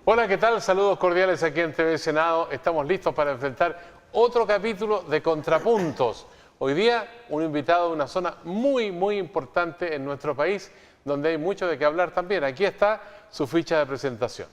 Hola, ¿qué tal? Saludos cordiales aquí en TV Senado. Estamos listos para enfrentar otro capítulo de Contrapuntos. Hoy día un invitado de una zona muy importante en nuestro país, donde hay mucho de qué hablar también. Aquí está su ficha de presentación.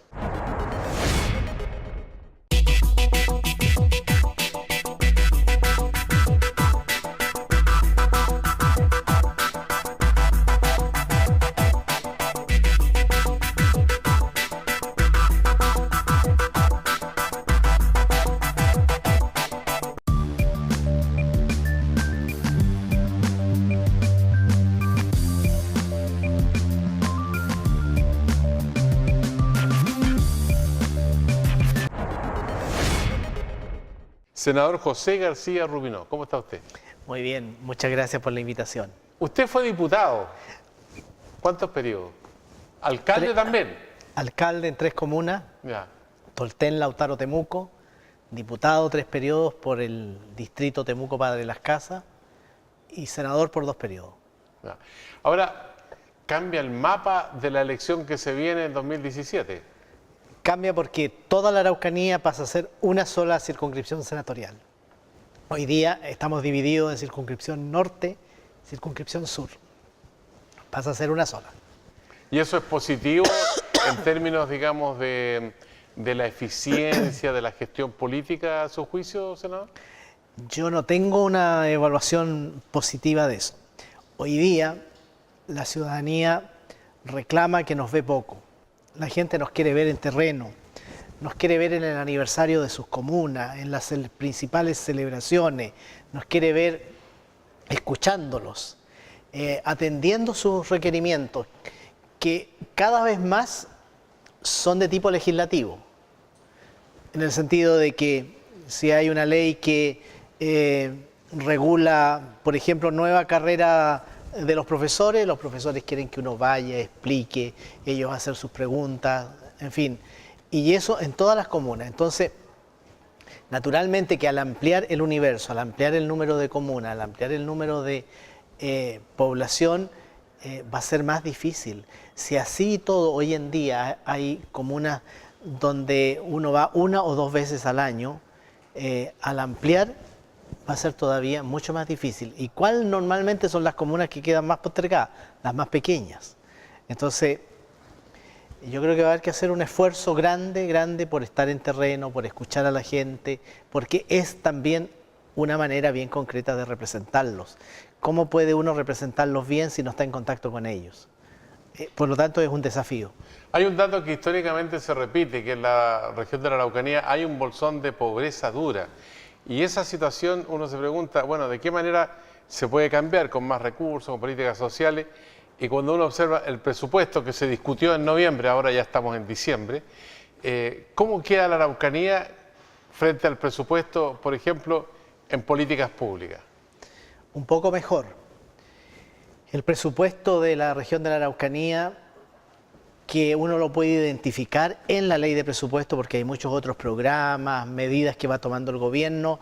Senador José García Rubinó, ¿cómo está usted? Muy bien, muchas gracias por la invitación. Usted fue diputado. ¿Cuántos periodos? ¿Alcalde también? Alcalde en 3 comunas, Ya. Tolten, Lautaro, Temuco, diputado 3 periodos por el distrito Temuco Padre Las Casas y senador por 2 periodos. Ya. Ahora, ¿cambia el mapa de la elección que se viene en 2017? Cambia porque toda la Araucanía pasa a ser una sola circunscripción senatorial. Hoy día estamos divididos en circunscripción norte, circunscripción sur. Pasa a ser una sola. ¿Y eso es positivo en términos, digamos, de la eficiencia de la gestión política a su juicio, senador? Yo no tengo una evaluación positiva de eso. Hoy día la ciudadanía reclama que nos ve poco. La gente nos quiere ver en terreno, nos quiere ver en el aniversario de sus comunas, en las principales celebraciones, nos quiere ver escuchándolos, atendiendo sus requerimientos, que cada vez más son de tipo legislativo, en el sentido de que si hay una ley que regula, por ejemplo, nueva carrera de los profesores quieren que uno vaya, explique, ellos hacer sus preguntas, en fin, y eso en todas las comunas. Entonces, naturalmente que al ampliar el universo, al ampliar el número de comunas, al ampliar el número de población, va a ser más difícil. Si así todo, hoy en día hay comunas donde uno va 1 o 2 veces al año, al ampliar va a ser todavía mucho más difícil. ¿Y cuáles normalmente son las comunas que quedan más postergadas? Las más pequeñas. Entonces, yo creo que va a haber que hacer un esfuerzo grande por estar en terreno, por escuchar a la gente, porque es también una manera bien concreta de representarlos. ¿Cómo puede uno representarlos bien si no está en contacto con ellos? Por lo tanto, es un desafío. Hay un dato que históricamente se repite, que en la región de la Araucanía hay un bolsón de pobreza dura. Y esa situación uno se pregunta, bueno, ¿de qué manera se puede cambiar con más recursos, con políticas sociales? Y cuando uno observa el presupuesto que se discutió en noviembre, ahora ya estamos en diciembre, ¿cómo queda la Araucanía frente al presupuesto, por ejemplo, en políticas públicas? Un poco mejor. El presupuesto de la región de la Araucanía, que uno lo puede identificar en la ley de presupuesto porque hay muchos otros programas, medidas que va tomando el gobierno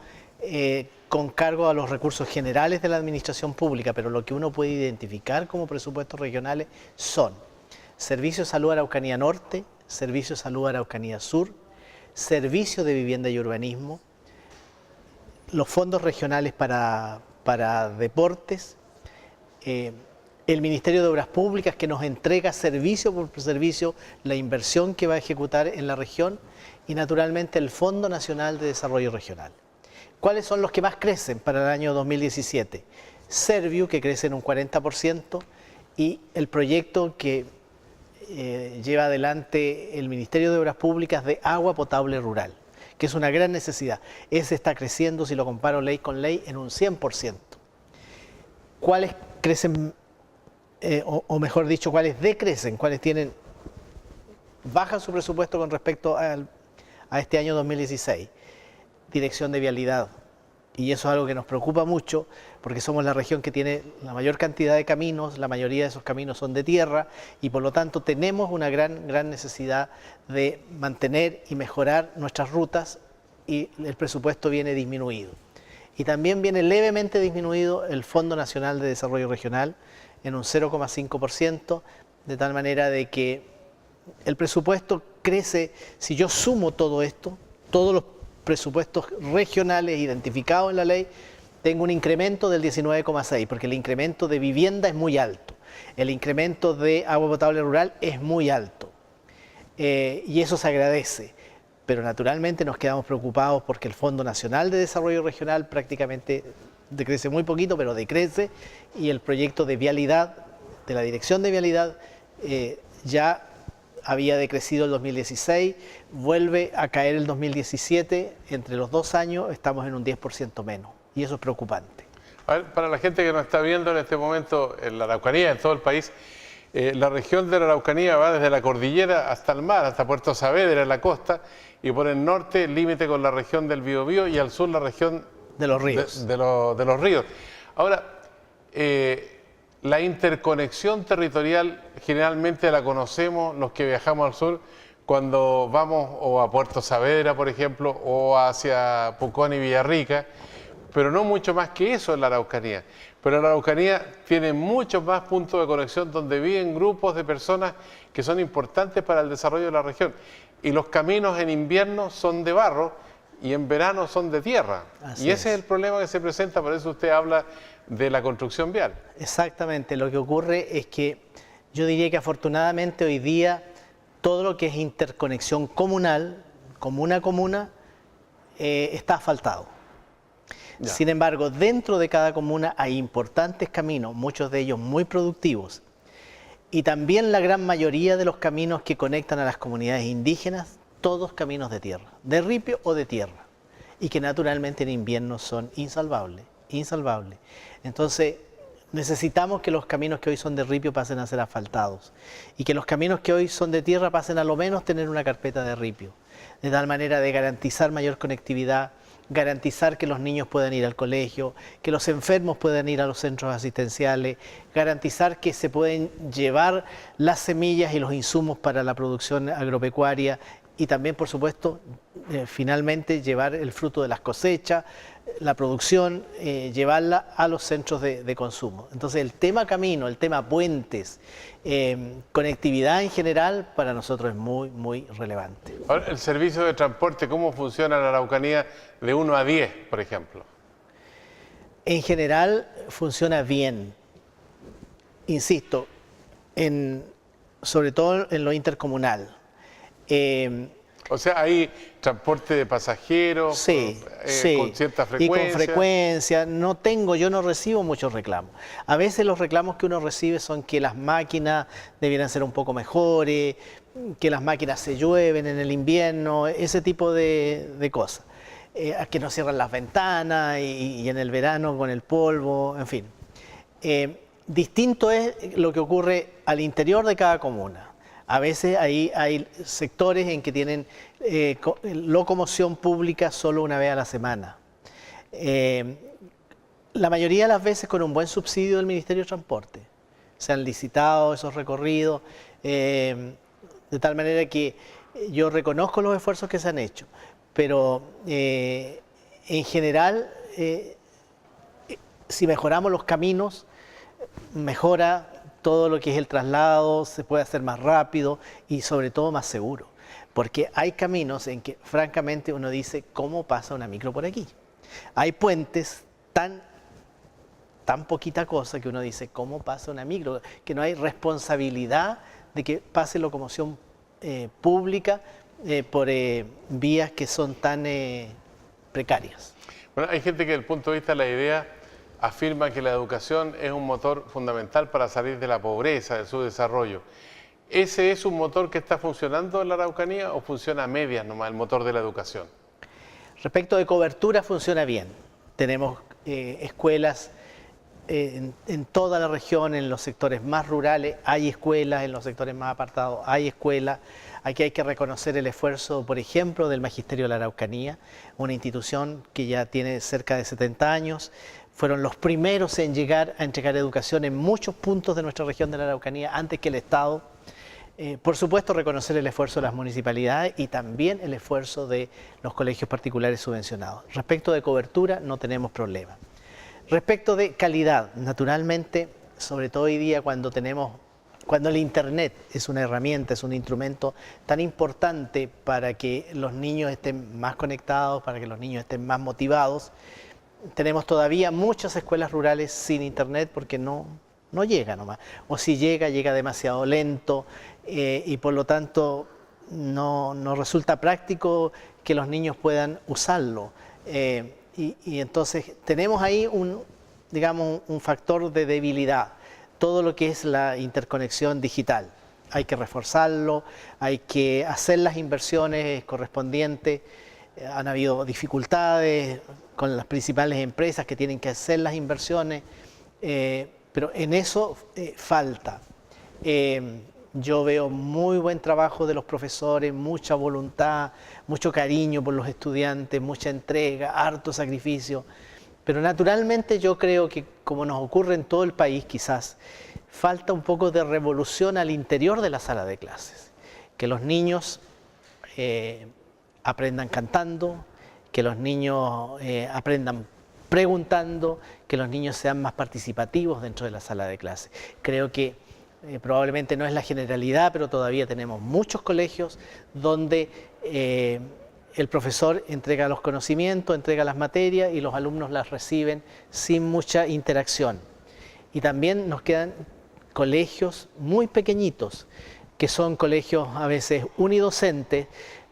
con cargo a los recursos generales de la administración pública, pero lo que uno puede identificar como presupuestos regionales son Servicio de Salud Araucanía Norte, Servicio de Salud Araucanía Sur, Servicio de Vivienda y Urbanismo, los fondos regionales para deportes, el Ministerio de Obras Públicas que nos entrega servicio por servicio la inversión que va a ejecutar en la región y naturalmente el Fondo Nacional de Desarrollo Regional. ¿Cuáles son los que más crecen para el año 2017? Serviu, que crece en un 40%, y el proyecto que lleva adelante el Ministerio de Obras Públicas de agua potable rural, que es una gran necesidad. Ese está creciendo, si lo comparo ley con ley, en un 100%. ¿Cuáles crecen? O mejor dicho, cuáles decrecen, cuáles bajan su presupuesto con respecto a este año 2016. Dirección de Vialidad. Y eso es algo que nos preocupa mucho porque somos la región que tiene la mayor cantidad de caminos, la mayoría de esos caminos son de tierra y por lo tanto tenemos una gran necesidad de mantener y mejorar nuestras rutas y el presupuesto viene disminuido. Y también viene levemente disminuido el Fondo Nacional de Desarrollo Regional en un 0,5%, de tal manera de que el presupuesto crece, si yo sumo todo esto, todos los presupuestos regionales identificados en la ley, tengo un incremento del 19,6, porque el incremento de vivienda es muy alto, el incremento de agua potable rural es muy alto, y eso se agradece. Pero naturalmente nos quedamos preocupados porque el Fondo Nacional de Desarrollo Regional prácticamente decrece muy poquito, pero decrece, y el proyecto de vialidad, de la Dirección de Vialidad, ya había decrecido el 2016, vuelve a caer el 2017, entre los 2 años estamos en un 10% menos, y eso es preocupante. A ver, para la gente que nos está viendo en este momento en la Araucanía, en todo el país, la región de la Araucanía va desde la cordillera hasta el mar, hasta Puerto Saavedra en la costa, y por el norte el límite con la región del Biobío y al sur la región de los ríos. De los ríos. Ahora, la interconexión territorial generalmente la conocemos los que viajamos al sur cuando vamos o a Puerto Saavedra, por ejemplo, o hacia Pucón y Villarrica, pero no mucho más que eso en la Araucanía. Pero la Araucanía tiene muchos más puntos de conexión donde viven grupos de personas que son importantes para el desarrollo de la región. Y los caminos en invierno son de barro y en verano son de tierra. Y ese es el problema que se presenta, por eso usted habla de la construcción vial. Exactamente, lo que ocurre es que yo diría que afortunadamente hoy día todo lo que es interconexión comunal, comuna a comuna, está asfaltado. Ya. Sin embargo, dentro de cada comuna hay importantes caminos, muchos de ellos muy productivos, y también la gran mayoría de los caminos que conectan a las comunidades indígenas, todos caminos de tierra, de ripio o de tierra, y que naturalmente en invierno son insalvables. Entonces, necesitamos que los caminos que hoy son de ripio pasen a ser asfaltados, y que los caminos que hoy son de tierra pasen a lo menos tener una carpeta de ripio, de tal manera de garantizar mayor conectividad, garantizar que los niños puedan ir al colegio, que los enfermos puedan ir a los centros asistenciales, garantizar que se pueden llevar las semillas y los insumos para la producción agropecuaria y también, por supuesto, finalmente llevar el fruto de las cosechas, la producción, llevarla a los centros de consumo. Entonces el tema camino, el tema puentes, conectividad en general para nosotros es muy, muy relevante. Ahora, el servicio de transporte, ¿cómo funciona en la Araucanía de 1 a 10, por ejemplo? En general funciona bien, insisto, sobre todo en lo intercomunal. O sea, hay transporte de pasajeros sí, con cierta frecuencia. Y con frecuencia. Yo no recibo muchos reclamos. A veces los reclamos que uno recibe son que las máquinas debieran ser un poco mejores, que las máquinas se llueven en el invierno, ese tipo de cosas. Que no cierran las ventanas y en el verano con el polvo, en fin. Distinto es lo que ocurre al interior de cada comuna. A veces ahí hay sectores en que tienen locomoción pública solo una vez a la semana. La mayoría de las veces con un buen subsidio del Ministerio de Transporte. Se han licitado esos recorridos, de tal manera que yo reconozco los esfuerzos que se han hecho, pero en general, si mejoramos los caminos, mejora todo lo que es el traslado, se puede hacer más rápido y sobre todo más seguro. Porque hay caminos en que francamente uno dice, ¿cómo pasa una micro por aquí? Hay puentes tan poquita cosa que uno dice, ¿cómo pasa una micro? Que no hay responsabilidad de que pase locomoción pública por vías que son tan precarias. Bueno, hay gente que desde el punto de vista de la idea afirma que la educación es un motor fundamental para salir de la pobreza, de su desarrollo. ¿Ese es un motor que está funcionando en la Araucanía o funciona a medias nomás el motor de la educación? Respecto de cobertura, funciona bien. Tenemos escuelas en toda la región, en los sectores más rurales hay escuelas, en los sectores más apartados hay escuelas. Aquí hay que reconocer el esfuerzo, por ejemplo, del Magisterio de la Araucanía, una institución que ya tiene cerca de 70 años. Fueron los primeros en llegar a entregar educación en muchos puntos de nuestra región de la Araucanía, antes que el Estado. Por supuesto, reconocer el esfuerzo de las municipalidades y también el esfuerzo de los colegios particulares subvencionados. Respecto de cobertura, no tenemos problema. Respecto de calidad, naturalmente, sobre todo hoy día cuando tenemos cuando el Internet es una herramienta, es un instrumento tan importante para que los niños estén más conectados, para que los niños estén más motivados, tenemos todavía muchas escuelas rurales sin Internet porque no llega nomás. O si llega, llega demasiado lento y por lo tanto no resulta práctico que los niños puedan usarlo. Y entonces tenemos ahí digamos, un factor de debilidad, todo lo que es la interconexión digital. Hay que reforzarlo, hay que hacer las inversiones correspondientes. Han habido dificultades con las principales empresas que tienen que hacer las inversiones, pero en eso falta. Yo veo muy buen trabajo de los profesores, mucha voluntad, mucho cariño por los estudiantes, mucha entrega, harto sacrificio. Pero naturalmente yo creo que, como nos ocurre en todo el país quizás, falta un poco de revolución al interior de la sala de clases. Que los niños aprendan cantando, que los niños aprendan preguntando, que los niños sean más participativos dentro de la sala de clases. Creo que probablemente no es la generalidad, pero todavía tenemos muchos colegios donde el profesor entrega los conocimientos, entrega las materias y los alumnos las reciben sin mucha interacción. Y también nos quedan colegios muy pequeñitos, que son colegios a veces unidocentes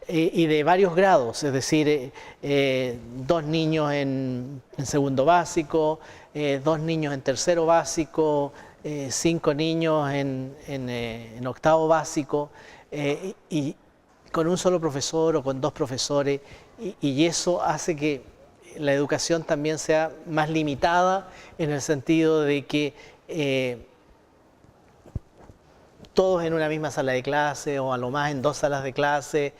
y de varios grados, es decir, 2 niños en segundo básico, 2 niños en tercero básico, 5 niños en octavo básico, y con un solo profesor o con 2 profesores, y eso hace que la educación también sea más limitada en el sentido de que todos en una misma sala de clase o a lo más en 2 salas de clase,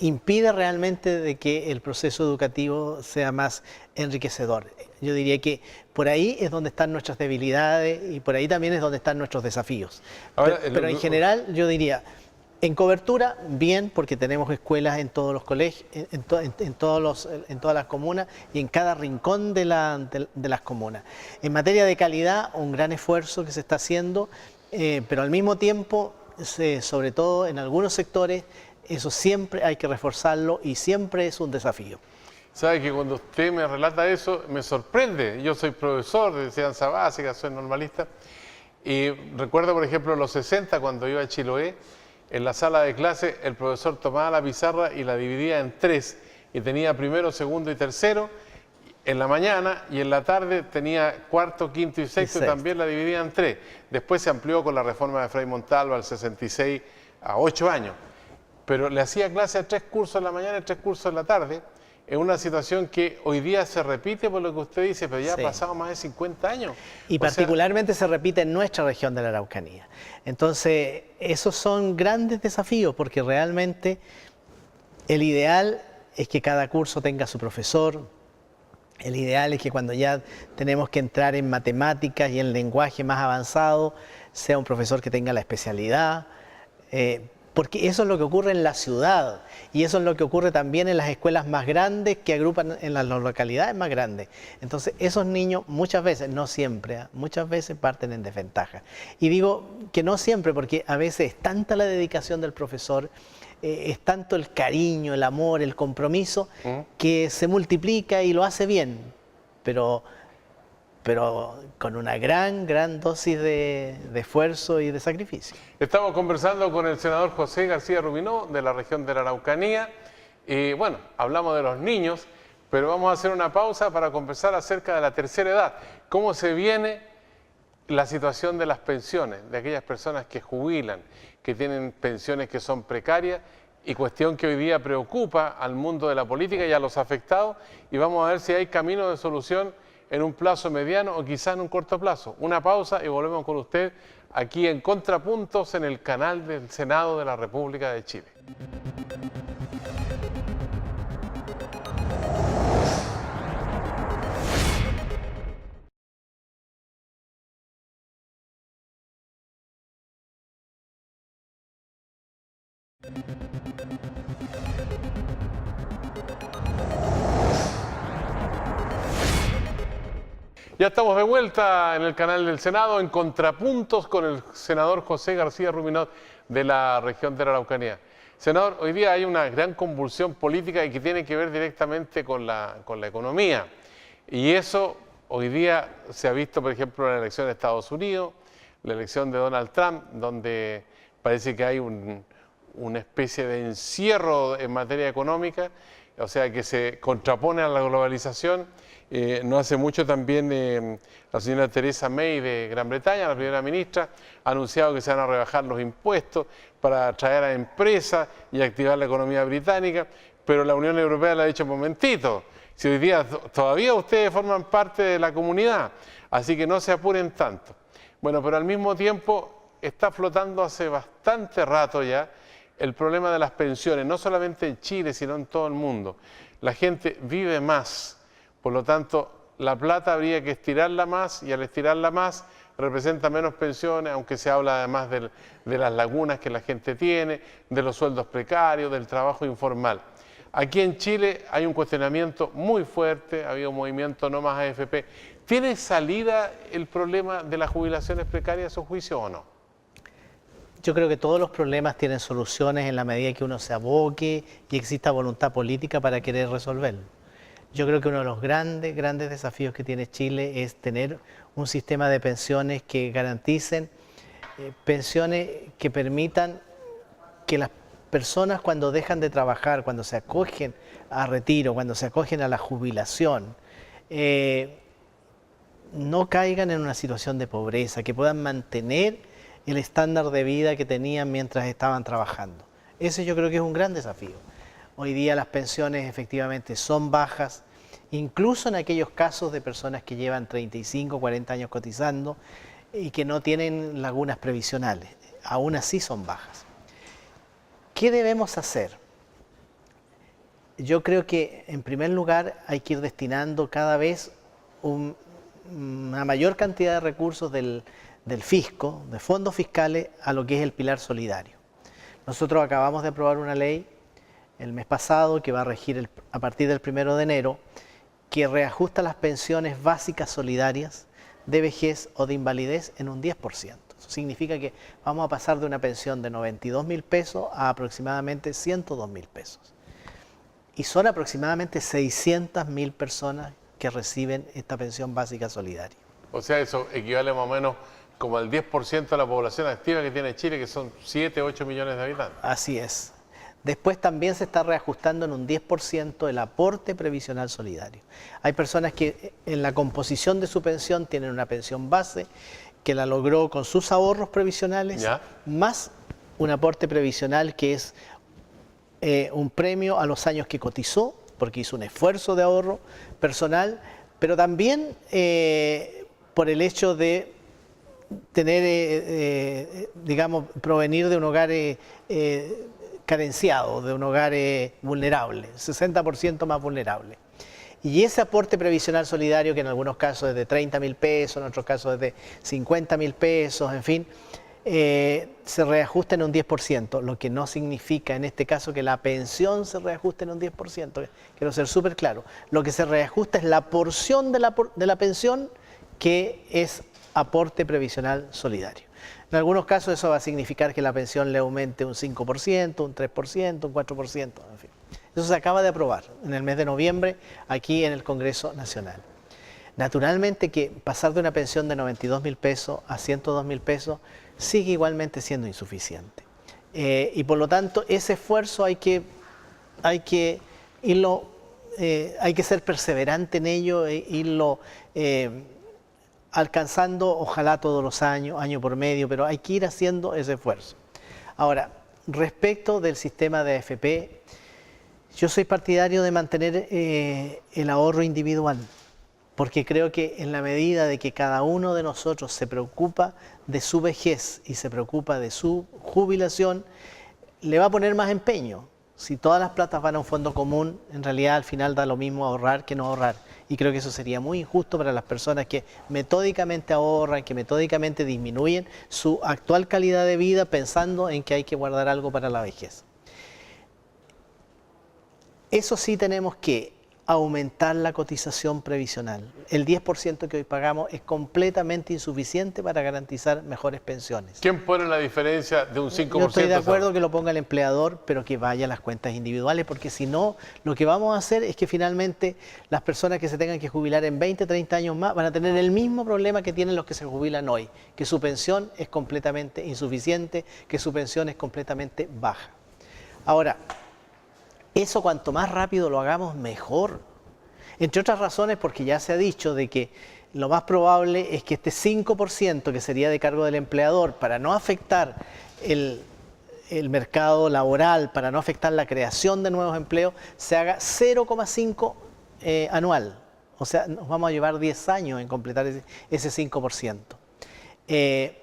impide realmente de que el proceso educativo sea más enriquecedor. Yo diría que por ahí es donde están nuestras debilidades y por ahí también es donde están nuestros desafíos. Ahora, pero en general yo diría, en cobertura, bien, porque tenemos escuelas en todos los colegios, en todas las comunas y en cada rincón de las comunas. En materia de calidad, un gran esfuerzo que se está haciendo, pero al mismo tiempo, sobre todo en algunos sectores, eso siempre hay que reforzarlo y siempre es un desafío. Sabe que cuando usted me relata eso, me sorprende. Yo soy profesor de enseñanza básica, soy normalista, y recuerdo, por ejemplo, en los 60, cuando iba a Chiloé, en la sala de clase el profesor tomaba la pizarra y la dividía en 3, y tenía primero, segundo y tercero en la mañana, y en la tarde tenía cuarto, quinto y sexto, y también la dividía en 3. Después se amplió con la reforma de Frei Montalva al 66 a 8 años. Pero le hacía clase a 3 cursos en la mañana y 3 cursos en la tarde, en una situación que hoy día se repite por lo que usted dice, pero ya ha pasado más de 50 años. Y particularmente se repite en nuestra región de la Araucanía. Entonces, esos son grandes desafíos, porque realmente el ideal es que cada curso tenga su profesor, el ideal es que cuando ya tenemos que entrar en matemáticas y en lenguaje más avanzado, sea un profesor que tenga la especialidad, porque eso es lo que ocurre en la ciudad y eso es lo que ocurre también en las escuelas más grandes que agrupan en las localidades más grandes. Entonces esos niños muchas veces, no siempre, muchas veces parten en desventaja. Y digo que no siempre porque a veces es tanta la dedicación del profesor, es tanto el cariño, el amor, el compromiso, que se multiplica y lo hace bien, pero con una gran dosis de esfuerzo y de sacrificio. Estamos conversando con el senador José García Rubinó, de la región de la Araucanía, y bueno, hablamos de los niños, pero vamos a hacer una pausa para conversar acerca de la tercera edad. ¿Cómo se viene la situación de las pensiones, de aquellas personas que jubilan, que tienen pensiones que son precarias, y cuestión que hoy día preocupa al mundo de la política y a los afectados, y vamos a ver si hay caminos de solución en un plazo mediano o quizá en un corto plazo? Una pausa y volvemos con usted aquí en Contrapuntos en el canal del Senado de la República de Chile. Ya estamos de vuelta en el canal del Senado en Contrapuntos con el senador José García Ruminot de la región de la Araucanía. Senador, hoy día hay una gran convulsión política y que tiene que ver directamente con la economía. Y eso hoy día se ha visto, por ejemplo, en la elección de Estados Unidos, la elección de Donald Trump, donde parece que hay una especie de encierro en materia económica, o sea, que se contrapone a la globalización. No hace mucho también la señora Theresa May de Gran Bretaña, la primera ministra, ha anunciado que se van a rebajar los impuestos para atraer a empresas y activar la economía británica, pero la Unión Europea le ha dicho, momentito, si hoy día todavía ustedes forman parte de la comunidad, así que no se apuren tanto. Bueno, pero al mismo tiempo está flotando hace bastante rato ya el problema de las pensiones, no solamente en Chile, sino en todo el mundo. La gente vive más. Por lo tanto, la plata habría que estirarla más y al estirarla más representa menos pensiones, aunque se habla además de las lagunas que la gente tiene, de los sueldos precarios, del trabajo informal. Aquí en Chile hay un cuestionamiento muy fuerte, ha habido un movimiento no más AFP. ¿Tiene salida el problema de las jubilaciones precarias a su juicio o no? Yo creo que todos los problemas tienen soluciones en la medida que uno se aboque y exista voluntad política para querer resolverlo. Yo creo que uno de los grandes desafíos que tiene Chile es tener un sistema de pensiones que garanticen pensiones que permitan que las personas cuando dejan de trabajar, cuando se acogen a retiro, cuando se acogen a la jubilación, no caigan en una situación de pobreza, que puedan mantener el estándar de vida que tenían mientras estaban trabajando. Ese yo creo que es un gran desafío. Hoy día las pensiones efectivamente son bajas, incluso en aquellos casos de personas que llevan 35, 40 años cotizando y que no tienen lagunas previsionales. Aún así son bajas. ¿Qué debemos hacer? Yo creo que en primer lugar hay que ir destinando cada vez una mayor cantidad de recursos del fisco, de fondos fiscales, a lo que es el pilar solidario. Nosotros acabamos de aprobar una ley el mes pasado que va a regir a partir del 1 de enero, que reajusta las pensiones básicas solidarias de vejez o de invalidez en un 10%. Eso significa que vamos a pasar de una pensión de 92.000 pesos a aproximadamente 102.000 pesos. Y son aproximadamente 600.000 personas que reciben esta pensión básica solidaria. O sea, eso equivale más o menos como al 10% de la población activa que tiene Chile, que son 7, 8 millones de habitantes. Así es. Después también se está reajustando en un 10% el aporte previsional solidario. Hay personas que en la composición de su pensión tienen una pensión base que la logró con sus ahorros previsionales, ¿ya?, más un aporte previsional que es un premio a los años que cotizó, porque hizo un esfuerzo de ahorro personal, pero también por el hecho de tener, digamos, provenir de un hogar carenciado, de un hogar vulnerable, 60% más vulnerable. Y ese aporte previsional solidario, que en algunos casos es de 30.000 pesos, en otros casos es de 50.000 pesos, en fin, se reajusta en un 10%, lo que no significa en este caso que la pensión se reajuste en un 10%. Quiero ser súper claro. Lo que se reajusta es la porción de la pensión que es aporte previsional solidario. En algunos casos eso va a significar que la pensión le aumente un 5%, un 3%, un 4%, en fin. Eso se acaba de aprobar en el mes de noviembre aquí en el Congreso Nacional. Naturalmente que pasar de una pensión de 92.000 pesos a 102.000 pesos sigue igualmente siendo insuficiente. Y por lo tanto ese esfuerzo hay que ser perseverante en ello e irlo alcanzando, ojalá todos los años, año por medio, pero hay que ir haciendo ese esfuerzo. Ahora, respecto del sistema de AFP, yo soy partidario de mantener el ahorro individual, porque creo que en la medida de que cada uno de nosotros se preocupa de su vejez y se preocupa de su jubilación, le va a poner más empeño. Si todas las platas van a un fondo común, en realidad al final da lo mismo ahorrar que no ahorrar. Y creo que eso sería muy injusto para las personas que metódicamente ahorran, que metódicamente disminuyen su actual calidad de vida pensando en que hay que guardar algo para la vejez. Eso sí tenemos que aumentar la cotización previsional. El 10% que hoy pagamos es completamente insuficiente para garantizar mejores pensiones. ¿Quién pone la diferencia de un 5%? Yo estoy de acuerdo que lo ponga el empleador, pero que vaya a las cuentas individuales, porque si no, lo que vamos a hacer es que finalmente las personas que se tengan que jubilar en 20, 30 años más van a tener el mismo problema que tienen los que se jubilan hoy, que su pensión es completamente insuficiente, que su pensión es completamente baja. Ahora, eso cuanto más rápido lo hagamos, mejor. Entre otras razones porque ya se ha dicho de que lo más probable es que este 5% que sería de cargo del empleador para no afectar el mercado laboral, para no afectar la creación de nuevos empleos, se haga 0,5 anual. O sea, nos vamos a llevar 10 años en completar ese 5%.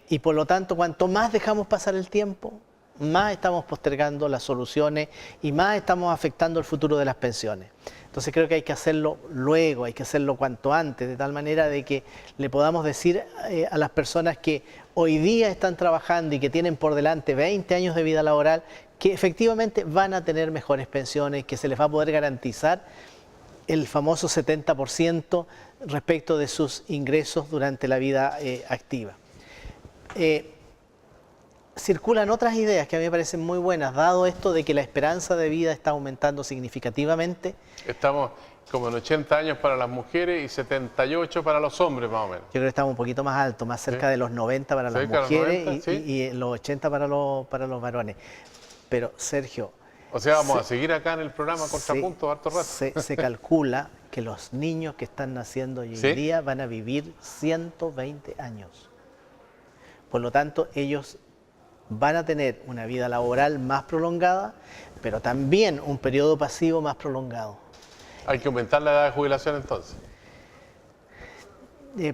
Y por lo tanto, cuanto más dejamos pasar el tiempo, más estamos postergando las soluciones y más estamos afectando el futuro de las pensiones. Entonces creo que hay que hacerlo luego, hay que hacerlo cuanto antes, de tal manera de que le podamos decir a las personas que hoy día están trabajando y que tienen por delante 20 años de vida laboral, que efectivamente van a tener mejores pensiones, que se les va a poder garantizar el famoso 70% respecto de sus ingresos durante la vida activa. Circulan otras ideas que a mí me parecen muy buenas, dado esto de que la esperanza de vida está aumentando significativamente. Estamos como en 80 años para las mujeres y 78 para los hombres, más o menos. Yo creo que estamos un poquito más alto, más cerca de los 90 para las mujeres y los 80 para los varones. Pero, Sergio... O sea, vamos a seguir acá en el programa Contrapunto harto rato. Se calcula que los niños que están naciendo hoy en día van a vivir 120 años. Por lo tanto, ellos van a tener una vida laboral más prolongada, pero también un periodo pasivo más prolongado. ¿Hay que aumentar la edad de jubilación entonces?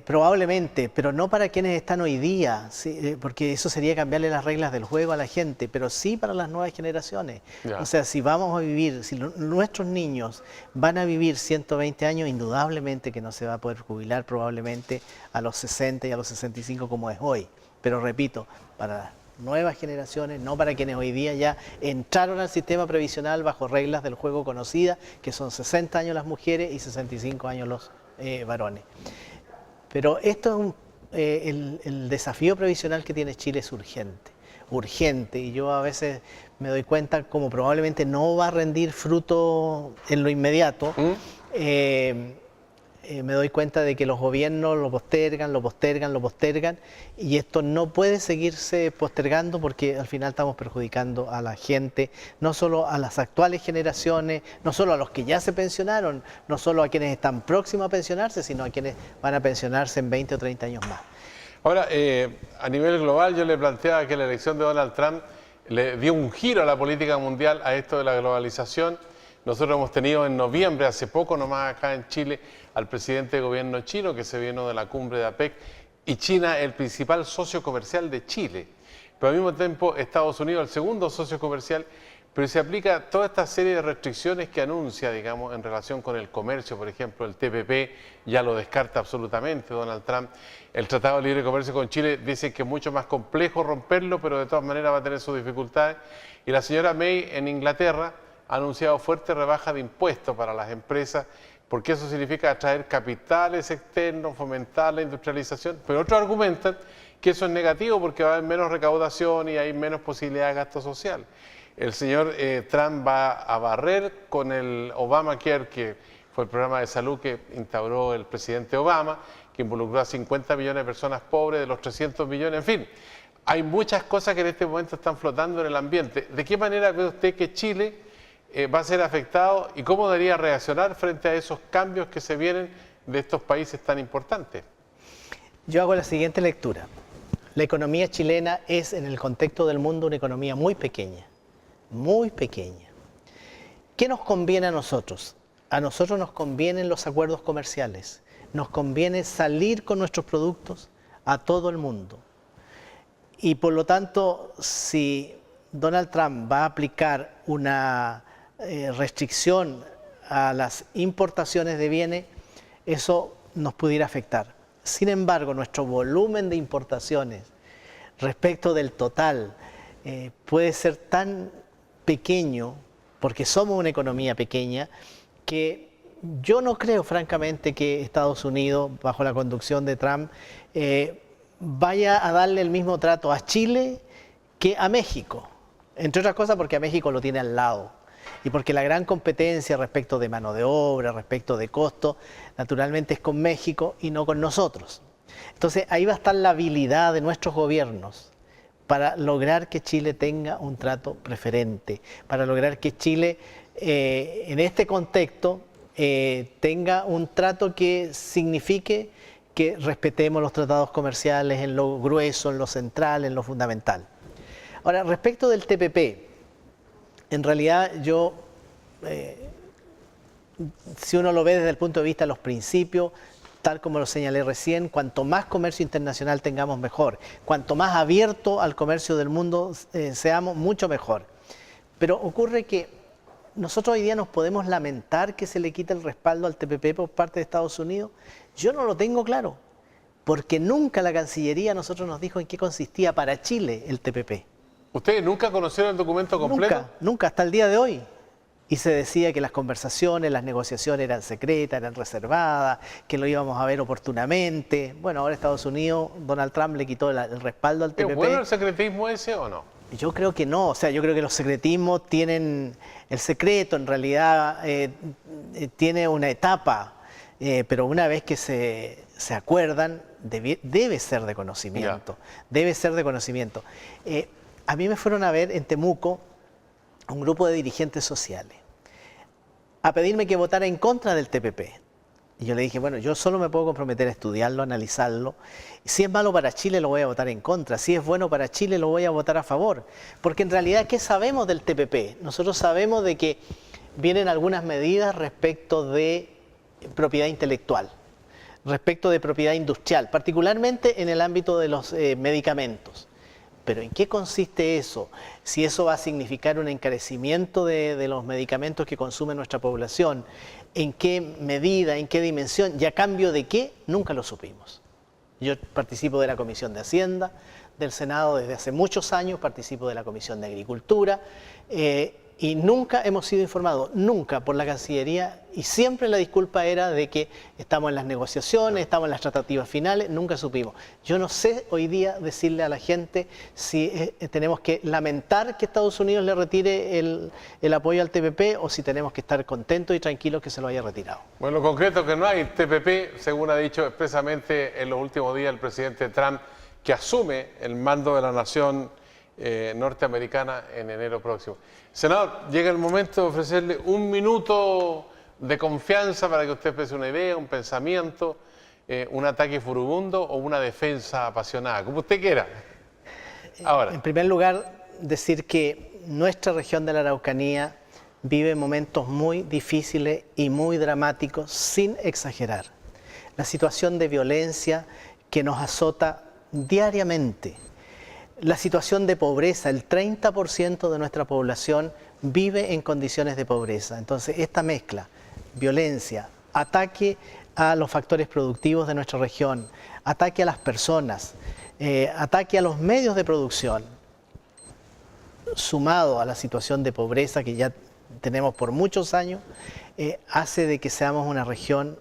Probablemente, pero no para quienes están hoy día, ¿sí? Porque eso sería cambiarle las reglas del juego a la gente, pero sí para las nuevas generaciones. O sea, si vamos a vivir, si nuestros niños van a vivir 120 años, indudablemente que no se va a poder jubilar probablemente a los 60 y a los 65 como es hoy. Pero repito, para las nuevas generaciones, no para quienes hoy día ya entraron al sistema previsional bajo reglas del juego conocidas, que son 60 años las mujeres y 65 años los varones. Pero esto es el desafío previsional que tiene Chile es urgente, y yo a veces me doy cuenta como probablemente no va a rendir fruto en lo inmediato. Me doy cuenta de que los gobiernos lo postergan, y esto no puede seguirse postergando porque al final estamos perjudicando a la gente, no solo a las actuales generaciones, no solo a los que ya se pensionaron, no solo a quienes están próximos a pensionarse, sino a quienes van a pensionarse en 20 o 30 años más. Ahora, a nivel global yo le planteaba que la elección de Donald Trump le dio un giro a la política mundial, a esto de la globalización. Nosotros hemos tenido en noviembre, hace poco nomás acá en Chile, al presidente de gobierno chino que se vino de la cumbre de APEC, y China el principal socio comercial de Chile. Pero al mismo tiempo Estados Unidos el segundo socio comercial, pero se aplica toda esta serie de restricciones que anuncia, digamos, en relación con el comercio. Por ejemplo, el TPP ya lo descarta absolutamente Donald Trump. El Tratado de Libre Comercio con Chile dice que es mucho más complejo romperlo, pero de todas maneras va a tener sus dificultades. Y la señora May en Inglaterra ha anunciado fuerte rebaja de impuestos para las empresas, porque eso significa atraer capitales externos, fomentar la industrialización, pero otros argumentan que eso es negativo porque va a haber menos recaudación y hay menos posibilidad de gasto social. El señor Trump va a barrer con el Obamacare, que fue el programa de salud que instauró el presidente Obama, que involucró a 50 millones de personas pobres de los 300 millones, en fin. Hay muchas cosas que en este momento están flotando en el ambiente. ¿De qué manera ve usted que Chile va a ser afectado y cómo debería reaccionar frente a esos cambios que se vienen de estos países tan importantes? Yo hago la siguiente lectura. La economía chilena es, en el contexto del mundo, una economía muy pequeña. Muy pequeña. ¿Qué nos conviene a nosotros? A nosotros nos convienen los acuerdos comerciales. Nos conviene salir con nuestros productos a todo el mundo. Y por lo tanto, si Donald Trump va a aplicar una restricción a las importaciones de bienes, eso nos pudiera afectar. Sin embargo, nuestro volumen de importaciones respecto del total puede ser tan pequeño, porque somos una economía pequeña, que yo no creo francamente que Estados Unidos, bajo la conducción de Trump, vaya a darle el mismo trato a Chile que a México. Entre otras cosas porque a México lo tiene al lado y porque la gran competencia respecto de mano de obra, respecto de costo, naturalmente es con México y no con nosotros. Entonces ahí va a estar la habilidad de nuestros gobiernos para lograr que Chile tenga un trato preferente, para lograr que Chile en este contexto tenga un trato que signifique que respetemos los tratados comerciales en lo grueso, en lo central, en lo fundamental. Ahora, respecto del TPP, en realidad yo, si uno lo ve desde el punto de vista de los principios, tal como lo señalé recién, cuanto más comercio internacional tengamos, mejor. Cuanto más abierto al comercio del mundo seamos, mucho mejor. Pero ocurre que nosotros hoy día nos podemos lamentar que se le quite el respaldo al TPP por parte de Estados Unidos. Yo no lo tengo claro, porque nunca la Cancillería a nosotros nos dijo en qué consistía para Chile el TPP. ¿Ustedes nunca conocieron el documento completo? Nunca, nunca, hasta el día de hoy. Y se decía que las conversaciones, las negociaciones eran secretas, eran reservadas, que lo íbamos a ver oportunamente. Bueno, ahora Estados Unidos, Donald Trump le quitó el respaldo al TPP. ¿Es bueno el secretismo ese o no? Yo creo que no, o sea, yo creo que los secretismos tienen, el secreto en realidad tiene una etapa, pero una vez que se acuerdan, debe ser de conocimiento, debe ser de conocimiento. A mí me fueron a ver en Temuco un grupo de dirigentes sociales a pedirme que votara en contra del TPP. Y yo le dije, bueno, yo solo me puedo comprometer a estudiarlo, a analizarlo. Si es malo para Chile, lo voy a votar en contra. Si es bueno para Chile, lo voy a votar a favor. Porque en realidad, ¿qué sabemos del TPP? Nosotros sabemos de que vienen algunas medidas respecto de propiedad intelectual, respecto de propiedad industrial, particularmente en el ámbito de los medicamentos. Pero ¿en qué consiste eso? Si eso va a significar un encarecimiento de los medicamentos que consume nuestra población, ¿en qué medida, en qué dimensión y a cambio de qué? Nunca lo supimos. Yo participo de la Comisión de Hacienda del Senado desde hace muchos años, participo de la Comisión de Agricultura y nunca hemos sido informados, nunca por la Cancillería, y siempre la disculpa era de que estamos en las negociaciones, estamos en las tratativas finales, nunca supimos. Yo no sé hoy día decirle a la gente si tenemos que lamentar que Estados Unidos le retire el apoyo al TPP o si tenemos que estar contentos y tranquilos que se lo haya retirado. Bueno, lo concreto es que no hay TPP, según ha dicho expresamente en los últimos días el presidente Trump, que asume el mando de la nación norteamericana en enero próximo. Senador, llega el momento de ofrecerle un minuto de confianza para que usted exprese una idea, un pensamiento, un ataque furibundo o una defensa apasionada, como usted quiera. Ahora. En primer lugar, decir que nuestra región de la Araucanía vive momentos muy difíciles y muy dramáticos, sin exagerar. La situación de violencia que nos azota diariamente, la situación de pobreza, el 30% de nuestra población vive en condiciones de pobreza. Entonces, esta mezcla, violencia, ataque a los factores productivos de nuestra región, ataque a las personas, ataque a los medios de producción, sumado a la situación de pobreza que ya tenemos por muchos años, hace de que seamos una región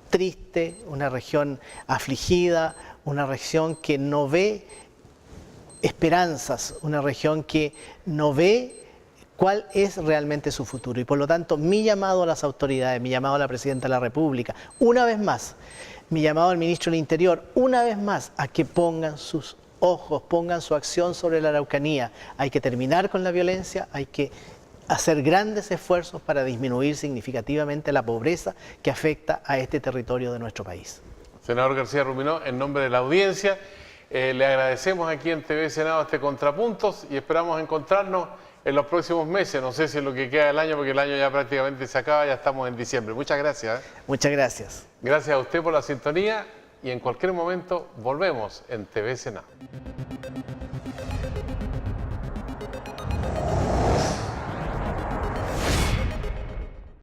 triste, una región afligida, una región que no ve esperanzas, una región que no ve cuál es realmente su futuro. Y por lo tanto, mi llamado a las autoridades, mi llamado a la Presidenta de la República, una vez más, mi llamado al Ministro del Interior, una vez más, a que pongan sus ojos, pongan su acción sobre la Araucanía. Hay que terminar con la violencia, hay que hacer grandes esfuerzos para disminuir significativamente la pobreza que afecta a este territorio de nuestro país. Senador García Ruminó, en nombre de la audiencia, le agradecemos aquí en TV Senado este Contrapuntos y esperamos encontrarnos en los próximos meses. No sé si es lo que queda del año, porque el año ya prácticamente se acaba, ya estamos en diciembre. Muchas gracias. Muchas gracias. Gracias a usted por la sintonía y en cualquier momento volvemos en TV Senado.